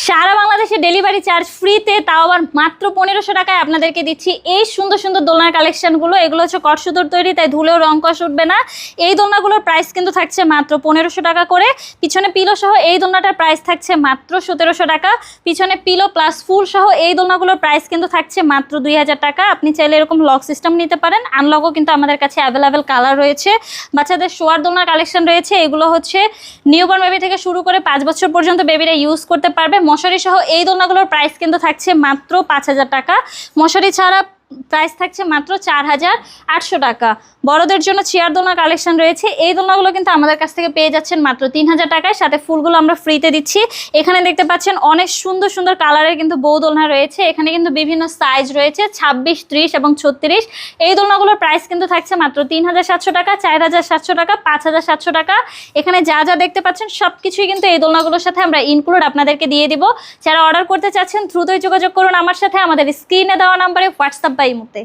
সারা বাংলাদেশে delivery charge ফ্রিতে, তাও আবার মাত্র 1500 টাকায় আপনাদেরকে দিচ্ছি এই সুন্দর সুন্দর দোলনার কালেকশনগুলো। এগুলো হচ্ছে কটসুতোর তৈরি, তাই ধুলেও রং কষ উঠবে না। এই দোলনাগুলোর প্রাইস কিন্তু থাকছে মাত্র 1500 টাকা করে। পিছনে পিলো সহ এই দোলনাটার প্রাইস থাকছে মাত্র 1700 টাকা। পিছনে পিলো প্লাস ফুল সহ এই দোলনাগুলোর প্রাইস কিন্তু থাকছে মাত্র 2000 টাকা। আপনি চাইলে এরকম লক সিস্টেম নিতে পারেন, আনলকও কিন্তু আমাদের কাছে অ্যাভেলেবেল কালার রয়েছে। বাচ্চাদের শোয়ার দোলনার কালেকশন রয়েছে, এগুলো হচ্ছে নিউবর্ন বেবি থেকে শুরু করে 5 বছর পর্যন্ত বেবিরা ইউজ করতে পারবে। মশারি সহ এই দোলনাগুলোর প্রাইস কিন্তু থাকছে মাত্র 5000 টাকা। মশারি ছাড়া প্রাইস থাকছে মাত্র 4800 টাকা। বড়দের জন্য চেয়ার দোলনা কালেকশন রয়েছে, এই দোলনাগুলো কিন্তু আমাদের কাছ থেকে পেয়ে যাচ্ছেন মাত্র 3000 টাকায়, সাথে ফুলগুলো আমরা ফ্রিতে দিচ্ছি। এখানে দেখতে পাচ্ছেন অনেক সুন্দর সুন্দর কালারের কিন্তু বউ দোলনা রয়েছে। এখানে কিন্তু বিভিন্ন সাইজ রয়েছে 26, 30 এবং 36। এই দোলনাগুলোর প্রাইস কিন্তু থাকছে মাত্র 3700 টাকা, 4700 টাকা, 5700 টাকা। এখানে যা যা দেখতে পাচ্ছেন সব কিছুই কিন্তু এই দোলনাগুলোর সাথে আমরা ইনক্লুড আপনাদেরকে দিয়ে দিব। যারা অর্ডার করতে চাচ্ছেন দ্রুতই যোগাযোগ করুন আমার সাথে, আমাদের স্ক্রিনে দেওয়া নাম্বারে হোয়াটসঅ্যাপ বা ইমোতে।